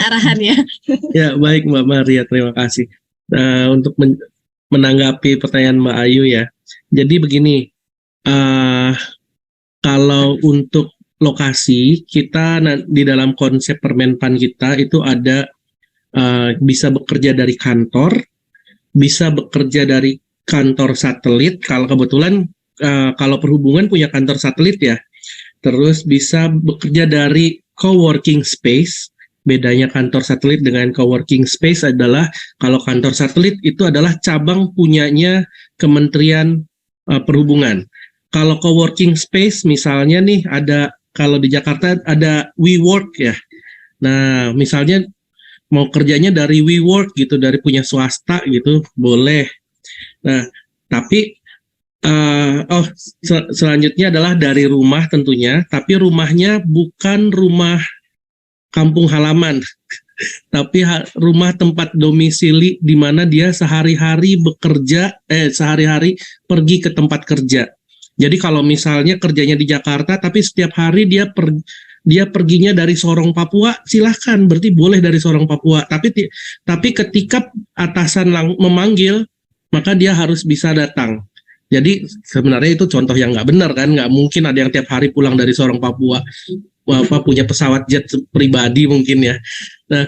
arahannya. Ya, baik Mbak Maria, terima kasih. Untuk menanggapi pertanyaan Mbak Ayu ya. Jadi begini, kalau untuk lokasi, kita di dalam konsep Permenpan kita itu ada bisa bekerja dari kantor, bisa bekerja dari kantor satelit, kalau kebetulan kalau perhubungan punya kantor satelit ya, terus bisa bekerja dari co-working space. Bedanya kantor satelit dengan co-working space adalah kalau kantor satelit itu adalah cabang punyanya Kementerian Perhubungan. Kalau co-working space misalnya nih ada, kalau di Jakarta ada WeWork ya. Nah, misalnya mau kerjanya dari WeWork gitu, dari punya swasta gitu, boleh. Nah, tapi selanjutnya adalah dari rumah tentunya, tapi rumahnya bukan rumah kampung halaman, tapi rumah tempat domisili di mana dia sehari-hari bekerja, sehari-hari pergi ke tempat kerja. Jadi kalau misalnya kerjanya di Jakarta, tapi setiap hari dia perginya dari Sorong Papua, silahkan, berarti boleh dari Sorong Papua. Tapi ketika atasan memanggil, maka dia harus bisa datang. Jadi sebenarnya itu contoh yang nggak benar kan, nggak mungkin ada yang tiap hari pulang dari Sorong Papua, punya pesawat jet pribadi mungkin ya. Nah,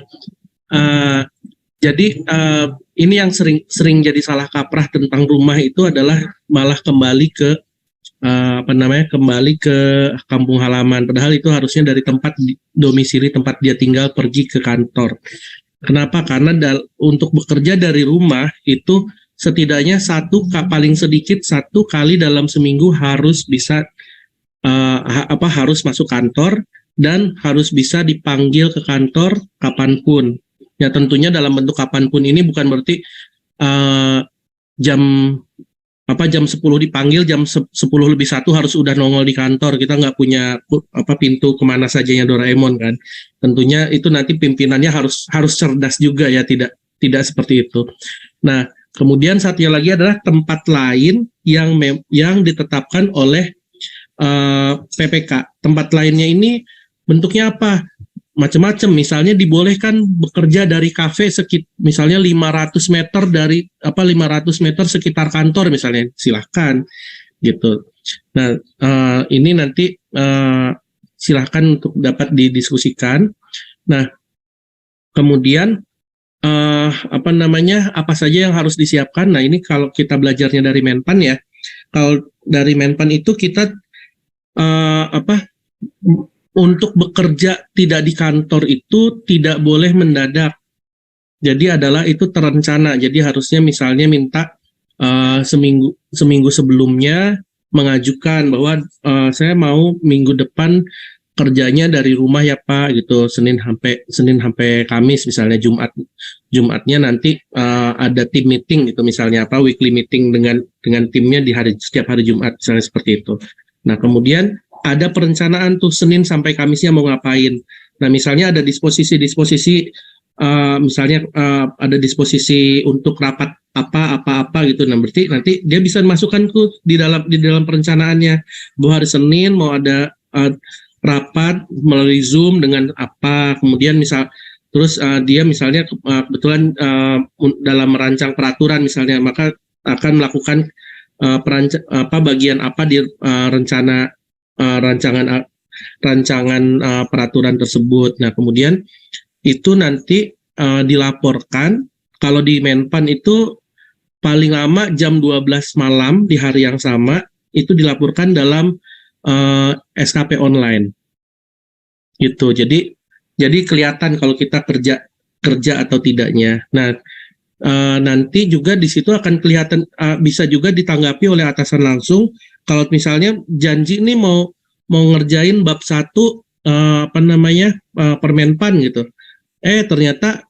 jadi ini yang sering jadi salah kaprah tentang rumah itu adalah malah kembali ke kembali ke kampung halaman. Padahal itu harusnya dari tempat domisili, tempat dia tinggal, pergi ke kantor. Kenapa? Karena untuk bekerja dari rumah itu setidaknya paling sedikit 1 kali dalam seminggu harus bisa harus masuk kantor dan harus bisa dipanggil ke kantor kapanpun. Ya tentunya dalam bentuk kapanpun ini bukan berarti jam 10 dipanggil, jam 10 lebih 1 harus udah nongol di kantor. Kita nggak punya pintu kemana sajanya Doraemon kan. Tentunya itu nanti pimpinannya harus cerdas juga ya, tidak seperti itu. Nah, kemudian satunya lagi adalah tempat lain yang ditetapkan oleh PPK. Tempat lainnya ini bentuknya apa? Macam-macam. Misalnya dibolehkan bekerja dari kafe misalnya 500 meter dari 500 meter sekitar kantor misalnya, silahkan gitu. Nah, ini nanti silahkan untuk dapat didiskusikan. Nah, kemudian apa saja yang harus disiapkan? Nah, ini kalau kita belajarnya dari Menpan ya. Kalau dari Menpan itu kita untuk bekerja tidak di kantor itu tidak boleh mendadak. Jadi itu terencana. Jadi harusnya misalnya minta seminggu sebelumnya mengajukan bahwa saya mau minggu depan kerjanya dari rumah ya Pak gitu, Senin sampai Kamis misalnya, Jumatnya nanti ada tim meeting gitu misalnya, weekly meeting dengan timnya setiap hari Jumat misalnya, seperti itu. Nah, kemudian ada perencanaan tuh Senin sampai Kamisnya mau ngapain. Nah, misalnya ada disposisi misalnya ada disposisi untuk rapat apa gitu. Nah, berarti nanti dia bisa masukkan tuh di dalam perencanaannya bahwa hari Senin mau ada rapat melalui Zoom dengan apa. Kemudian dia misalnya kebetulan dalam merancang peraturan misalnya, maka akan melakukan bagian apa di rancangan peraturan tersebut. Nah, kemudian itu nanti dilaporkan. Kalau di Menpan itu paling lama jam 12 malam di hari yang sama itu dilaporkan dalam SKP online gitu. Jadi kelihatan kalau kita kerja atau tidaknya. Nah, nanti juga di situ akan kelihatan, bisa juga ditanggapi oleh atasan langsung. Kalau misalnya janji ini mau ngerjain bab 1 Permenpan gitu, ternyata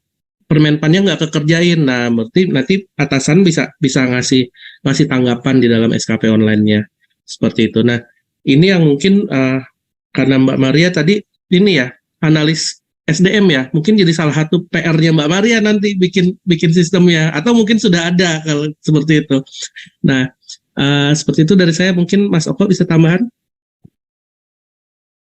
Permenpannya nggak kekerjain. Nah, berarti nanti atasan bisa ngasih tanggapan di dalam SKP online-nya seperti itu. Nah, ini yang mungkin karena Mbak Maria tadi ini ya analis SDM ya, mungkin jadi salah satu PR-nya Mbak Maria nanti bikin sistemnya, atau mungkin sudah ada kalau seperti itu. Nah, seperti itu dari saya. Mungkin Mas Oko bisa tambahan?